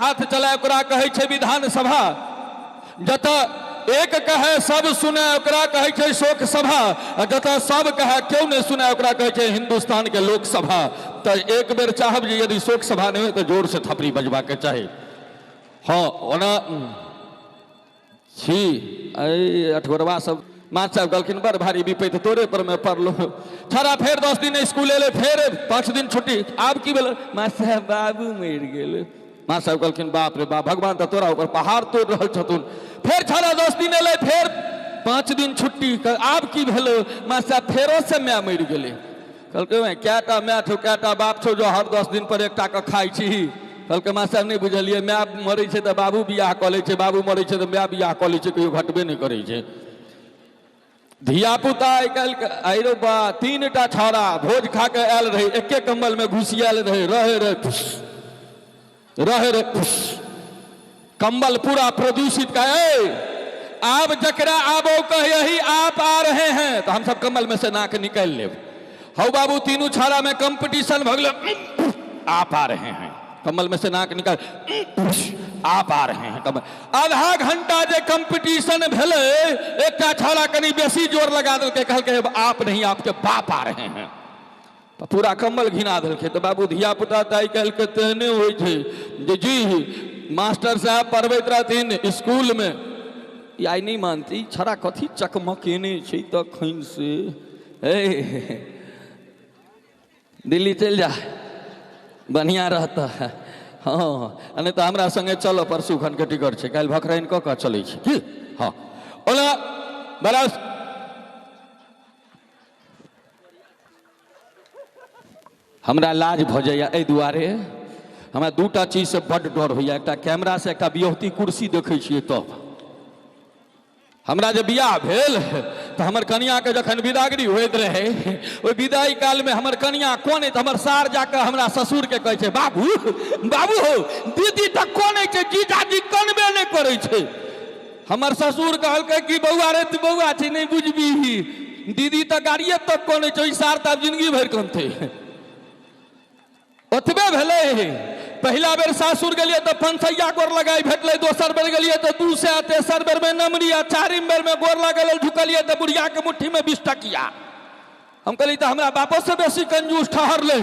हाथ चलाए ओकरा कहै छै विधानसभा, जतऽ एक कहे सब सुने ओकरा कहै छै शोक सभा, जतऽ सब कहे क्यों नहीं सुने ओकरा कहै छै हिंदुस्तान के लोकसभा। तो एक बेर चाहब जे यदि शोक सभा नहीं हो तो जोर से थपड़ी बजबा के चाही। हाँ ओना छी अठगोरवा सब माँ साहब कहलखिन बड़ भारी विपैत तोरे पर में पड़लो। छड़ा फेर 10 दिन स्कूल एले, फेर 5 दिन छुट्टी। आब की भेल? माँ साहब बाबू मरि गेल। माँ साहब कहलखिन बाप रे बाप, भगवान तो तोरा ऊपर पहाड़ तोड़ रहल छथुन। फेर छड़ा 10 दिन एले, फेर 5 दिन छुट्टी। आब की भेलो? माँ साहब फेरो से माय मरि गेले। कहलकै कैटा माय छौ कैटा बाप छौ जो हर 10 दिन पर एकटा के खाइ छी? कहलकै माँ साहब नहीं बुझलिए, माय मरै छै तो बाबू बियाह कऽ लै छै, बाबू मरै छै तो माय बियाह कऽ लै छै, कहियो घटबे नहीं करै छै। धिया पुता आई काल्हि के आइरो बा 3टा छौड़ा भोज खा के आयल रहे, एके कंबल में घुसियाल रहे, रहे रे फुस, कंबल पूरा प्रदूषित का। अब जकरा आबो कही आप आ रहे हैं तो हम सब कंबल में से नाक निकाल ले। हौ बाबू तीनों छौड़ा में कंपटीशन भगल, आप आ रहे हैं, कमल में से नाक निकाल, आप आ रहे हैं। कमल आधा घंटा जे कंपटीशन भेले, एक छौड़ा कनी बेसी जोर लगा दिलके, कहलके आप नहीं आपके बाप आ रहे हैं, तो पूरा कम्बल घिना दिलके। तो बाबू धिया पुता ताई काल्हि के तेहने होइ छै जे जी मास्टर साहब पढ़बैत रहथिन स्कूल में, आई नहीं मानती छड़ा कथी चकमकेने छै तखन से, दिल्ली चल जा बढ़िया रहता है। हाँ नहीं तो हमरा संगे चलो, परसू खन के टिकट छै, काल्हि भखराइन कऽ कऽ चलै छै की। हाँ ओला बड़ा हमरा लाज भऽ जाइए, एहि दुआरे हमरा 2टा चीज से बड्ड डर होइए। एकटा कैमरा से, एकटा बियौती कुर्सी देखै छियै तब। हमरा जे बियाह भेल तो हमर कनिया के जखन विदागरी होइत रहे, ओहि विदाई काल में हमर कनिया कोन तो हमर सार जाके हमरा ससुर के कहै छै बाबू बाबू हो, दीदी तक कोन छै, जीजाजी कनबे नहीं करै छै। हमर ससुर कहलकै कि बौआ रे तू बौआ छै नहीं बुझबी, दीदी तक गाड़िए तक कोन छै, सार तब जिंदगी भर कनते। ओतबे भेले, पहला बेर सासुर गेलिए तो 5 गोर लगाई भेटले, दोसर बेर गेलिए तो 200, तेसर बेर में नमरी, आ 4म बेर में गोर लागल झुकलिए तो बुढ़िया के मुट्ठी में 20 टकिया। हम कहली तो हमरा बापो से बेसी कंजूस ठहर ले,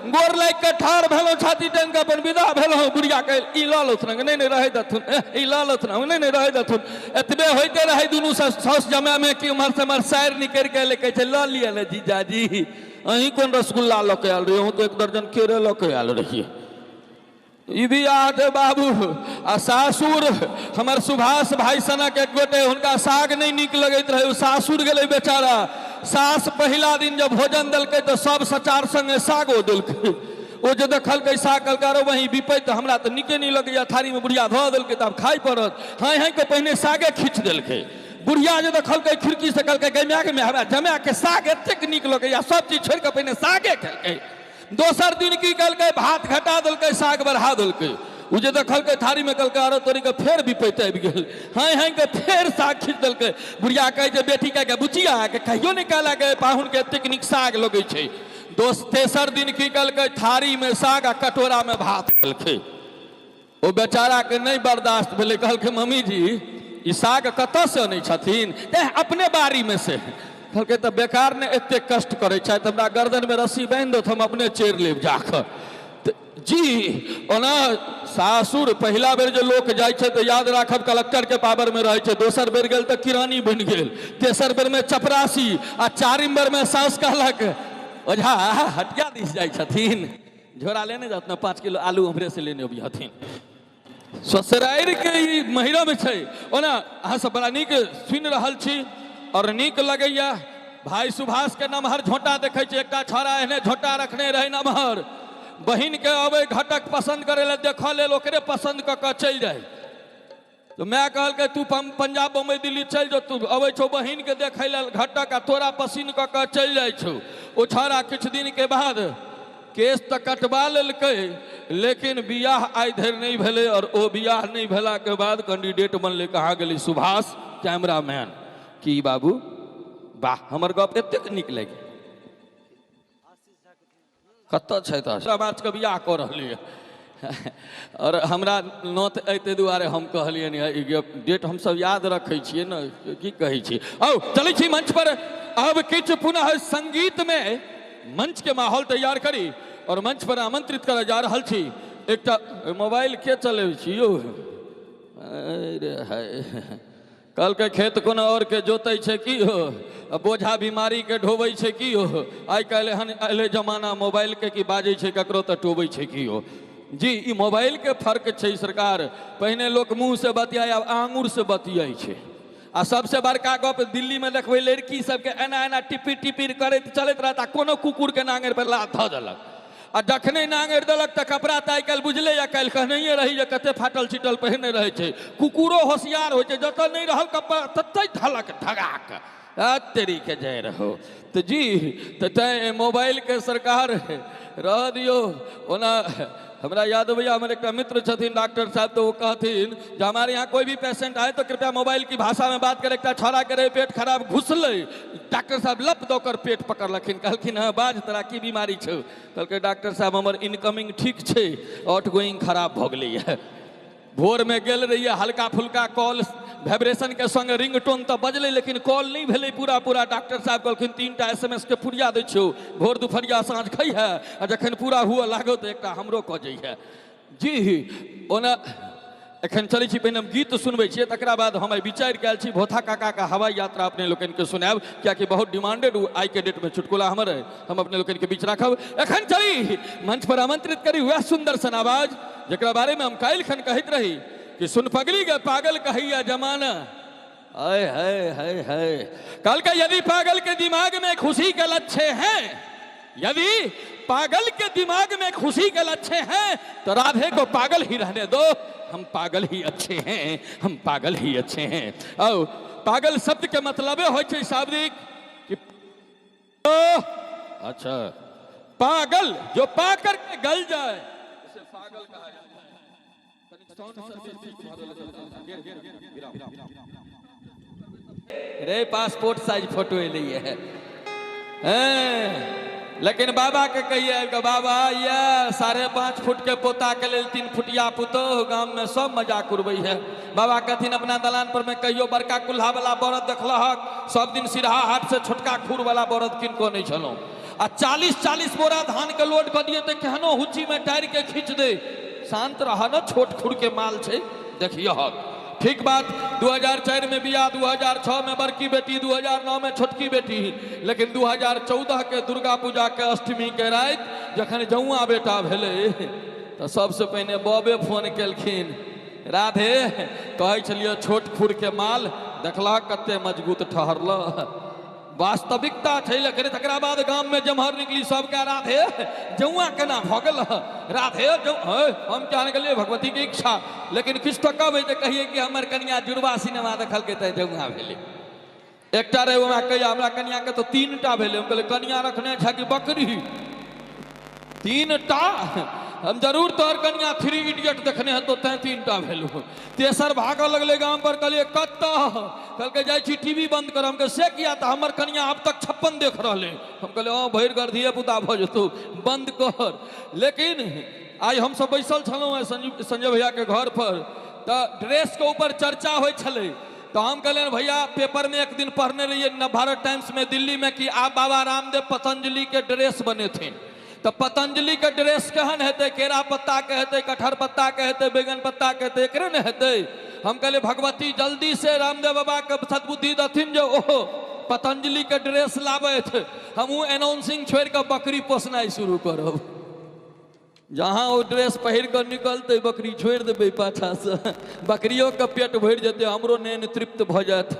गोर लाग के ठाड़ भेलो, छाती टांग के अपन विदा भेलो। बुढ़िया कह ई ल लथुन, नहीं रहे दथुन, ई ल लथुन, नहीं रहे दथुन। एतबे होते रहे दुनू से सौस जमा में कि उमर से मर सायर निकल के ले कहे ल लिया ने जीजाजी, अहीं कोन रसगुल्ला ल के आल रही, हूँ तो 1 दर्जन केरे ल के आल रही। ई भी याद है बाबू। आ सासुर हमर सुभाष भाई सनक एक गोटे, हुनका साग नहीं निक लगैत रहे, सासुर गेले बेचारा। सास पहला दिन जब भोजन दिलकै तो सब सचार संगे सागो दिलकै। ओ जे देखलकै साग कहलकै वही विपैत, हमरा तो निके नहीं लगैया, थारी में बुढ़िया धऽ दिलकै तो अब खाई पड़त। हाँ के पहले सागे खींच दिलकै। बुढ़िया जे देखलकै खिड़की से कहलकै गैमाक में हमरा जमा के साग एतेक निक लगैया, सब चीज छोड़ के पहले सागे खेलकै। दोसर दिन की कहलकै भात घटा दिलकै, साग बढ़ा दिलकै। उ जे देखलकै थारी में कहलकै अरे तोरी के फेर विपैत आबि गेल। हाँ के फेर साग खींच दिलकै। बुढ़िया कहे जे बेटी कह के बुचिया के कहियो नहीं कहला के पाहुन के एतेक नीक साग लगै छै। तेसर दिन की कहलकै थारी में साग आ कटोरा में भात देलकै। ओ बेचारा के नहीं बर्दाश्त भेलै, कहलकै मम्मी जी ई साग कतऽ से आनै छथिन? अपने बाड़ी में से। कहलकै तो बेकार ने एते कष्ट करे छै, हमरा गर्दन में रस्सी बांध दो तो हम अपने चेर लेब जाकर। जी ओना सासुर पहला बेर जो लोक जाय छै तो याद राखब कलेक्टर के पावर में रहे छै, दोसर बेर गेल तो किरानी बन गेल, तेसर बेर में चपरासी, आ 4म बेर में सास कहलक ओझा हटिया दिस जाय छथिन, झोरा लेने जात ना 5 किलो आलू हमरे से लेने अभी हथिन। ससुरारि के ई महिना में छै। ओना अहाँ सब बड़ा नीक सुनि रहल छी और नीक लगैया। भाई सुभाष के नमहर झोंटा देखे छै, एकटा छौड़ा एहने झोंटा रखने रहे नमहर, बहिन के अबे घटक पसंद करे ले देख ले, ओकरे पसंद क के चल जाए। तो मैं कहल के तू पंजाब बम्बई दिल्ली चल जो, तू अबे छो बहिन के देखे ले घटक आ तोरा पसंद क के चल जाए छो। ओ छौड़ा किछ दिन के बाद केस तो कटवा लेलकै, लेकिन बियाह आइ धरि नहीं भेले। और ओ बियाह नहीं भेला के बाद कैंडिडेट बनले, कहाँ गेली सुभाष कैमरामैन। की बाबू वाह हमर गप एतेक नीक लगे, कत छै मार्च के बियाह कऽ रहलिए। और हमरा नोत अते दुआरे हम कहलिए डेट हम सब याद रखे छिए न की कहे छी। औ चलै छी मंच पर। अब किछ पुनः संगीत में मंच के माहौल तैयार करी और मंच पर आमंत्रित कर जा रहल छी। एकटा मोबाइल के चले छी यौ? अरे हाय, कल के खेत कोनो और के जोतै छै की हो, बोझा बीमारी के ढोबै छै की हो। आइ काल्हि एहन अएले जमाना मोबाइल के की बाजै छै ककरो तऽ टोबै छै की हो। जी ई मोबाइल के फर्क छै सरकार। पहिने लोक मुंह से बतियाय, आब आंगुर से बतियाय छै। आ सबसे बड़का गप दिल्ली में देखबै लड़की सबके एना एना टिपिर टिपिर करैत चलैत रहता, कोनो कुकुर के नांगेर पर लात धऽ देलक। आ जखने नांगेर देलक तऽ कपड़ा तऽ आइ काल्हि बुझले या काल्हि कहनैये रही जे कते फाटल छिटल पहिने रहै छै। कुकुरो होशियार होइ छै, जतऽ नहीं रहल कपड़ा ततै धलक धगाक तेरी के जाय रहो। तो जी तो तै मोबाइल के सरकार रह दियो। ओना हमरा याद भैया हमारे एक मित्र छथिन डॉक्टर साहब, तो वो कहथिन जो हमारे यहाँ कोई भी पेशेंट आए तो कृपया मोबाइल की भाषा में बात करे। एक छोड़ा करे पेट खराब घुसले, डॉक्टर साहब लप दोकर पेट पकड़ लखिन, कहलखिन हाँ बाज तोरा की बीमारी छौ? कहलकै डॉक्टर साहब हमर इनकमिंग ठीक छै, आउटगोइंग खराब भ गेलै। भोर में गेल रहिए, हल्का फुल्का कॉल वाइब्रेशन के संग रिंगटोन तो बजले लेकिन कॉल नहीं भेले पूरा पूरा। डॉक्टर साहब कहलखिन 3टा SMS के पुरिया दै छियो, भोर दुपहरिया साँझ खई है, आ जखन पूरा हुआ लागो तो एकटा हमरो कह जाइ है। जी ओना एखन चलै छी, पहिने हम गीत सुनबै छियै, तकरा बाद हम विचार कयल छी भोथा काका का हवाई यात्रा अपने लोकन के सुनाब, कियाकि बहुत डिमांडेड आई के डेट में चुटकुला हमर है, हम अपने लोकन के बीच राखब। एखन चली मंच पर आमंत्रित करी वह सुंदर सन आवाज जकरा बारे में हम काल्हि खन कहैत रही कि सुन पगली के पागल कहैया जमाना। हाय हाय हाय हाय। कल का यदि पागल के दिमाग में खुशी के लच्छे हैं, यदि पागल के दिमाग में खुशी के लच्छे हैं तो राधे को पागल ही रहने दो। हम पागल ही अच्छे हैं, हम पागल ही अच्छे हैं। और पागल शब्द के मतलब हो शाब्दिक कि अच्छा पागल जो पा करके गल जाए उसे पागल कहा जाता है। रे पासपोर्ट साइज फोटो लिए है, लेकिन बाबा के कहिए बाबा ये 5.5 फुट के पोता के लेल 3 फुटिया पुतो गांव में सब मजाक उड़बै है। बाबा कहथिन अपना दलान पर में कहियो बड़का कुल्हा वाला बरद देखलहक, सब दिन सिरहा हाट से छोटका खूर वाला बरद किनको नहीं छलो। आ 40-40 बोरा धान के लोड कर दिए तो केहनो हुच्ची में टायर के खींच दे। शांत रह न, छोट खुर के माल छे देखिए हक। ठीक बात, 2004 में बिया, 2006 में बड़की बेटी, 2009 में छोटकी बेटी, लेकिन 2014 के दुर्गा पूजा के अष्टमी के रात जखन जौआ बेटा भेले तो सबसे पहले बबे फोन केलखिन, राधे कहे छलिए छोट खुर के माल देखला कते मजबूत ठहरल। वास्तविकता है, लेकिन तकरा बाद गांव में जमहर निकली सबका राधे जौआ केना भ गेल, राधे हम कहने के लिए भगवती की इच्छा, लेकिन किछ तो कब है कहिए कि हमर कन्या जुड़वा सिनेमा देखल के तै जौआ भेले। एकटा रहे ओमा कहिया हमरा कन्या के तो 3टा भेले। हम कहले कन्या रखने छ कि बकरी? 3टा? हम जरूर तोहर कन्या 3 इडियट देखने है तो तै 3टा भेलू। तेसर भाग लगले गांव पर, कहलिए कत्ता? कहलके जाइ छी टीवी बंद कर। हम कहे से किया? तो हमर कन्या अब तक 56 देख रहले। हम कहले हाँ भैर गर्धिए पुता भ जतौ, बंद कर। लेकिन आज हम सब बैसल छलौं है संजय भैया के घर पर, तो ड्रेस के ऊपर चर्चा होय छले। तो हम कहले भैया पेपर में एक दिन पढ़ने रहिए नवभारत टाइम्स में दिल्ली में कि आप बाबा रामदेव पतंजलि के ड्रेस बने थे। तो पतंजलि के ड्रेस कहन हेते? केरा पत्ता के हेते, कटहर पत्ता के हेते, बैगन पत्ता के हेते, एकरे ने हेते। हम कहले भगवती जल्दी से रामदेव बाबा के सद्बुद्धि दथिन जो ओहो पतंजलि के ड्रेस लाबे थे। हमू अनाउंसिंग छोड़ के बकरी पोसनाई शुरू करब। जहाँ वो ड्रेस पहिर कर निकलते बकरी छोड़ देवे पाछा से, बकरियों का पेट भर जाते, हमरो नैन तृप्त भ जात।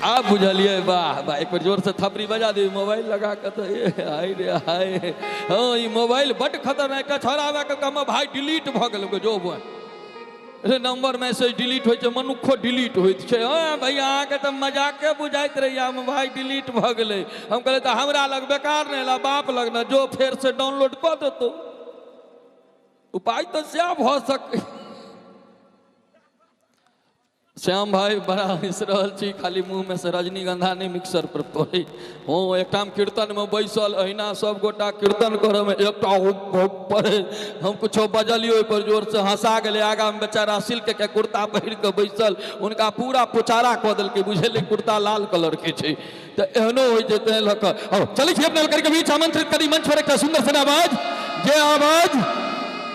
आप बुझलिए? वाह वाह, एक बार जोर से थपड़ी बजा दे मोबाइल लगा के। तो हाय रे हाय, हाँ ये मोबाइल बड़ खतरनाक। छोड़ा के कम भाई डिलीट भ गेल जो अरे नंबर मैसेज डिलीट हो, मनुखो डिलीट होइत छै। हाँ भैया अहाँके तो मजाके बुझाइत रहिए, हम भाई डिलीट भ गेलै। हम कहले तो हमरा लग बेकार नहीं ला, बाप लग ना जो फेर से डाउनलोड कर देतो। उपाय तो से भ सके। श्याम भाई बड़ा हंस रहल छी, खाली मुंह में से रजनीगंधा नहीं मिक्सर पर पड़े हो। एक टाइम कीर्तन में बैसल अहिना सब गोटा कीर्तन करे में एकटा पड़े हम कुछ बजलियो पर जोर से हंसा गए। आगा में बेचारा सिल्क के कुर्ता पहिर के बैसल, उनका पूरा पुचारा कऽ देलकै, बुझेले कुर्ता लाल कलर के छै। तो एहनो हो जेते लक चली छी अपने करके बीच आमंत्रित करी मंच पर एक सुंदर सन आवाज, जे आवाज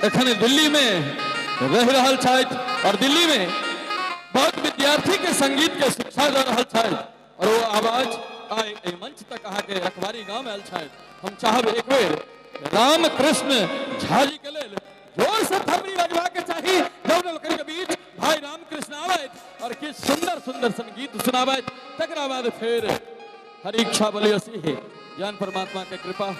एखन दिल्ली में रह रहल छथि और दिल्ली में बहुत विद्यार्थी के संगीत के शिक्षा दे रहल छथि और वो आवाज आए मंच तक अहाँ के रखवारी गांव में आयल छथि। हम चाहब एक बेर राम कृष्ण झा जी के लेल जोर से थपड़ी बजवा के चाही। जौन लोकन के बीच भाई राम कृष्ण आवैत और किस सुंदर सुंदर संगीत सुनावैत, तकरा बाद फिर हरि इच्छा बलियसी ज्ञान परमात्मा के कृपा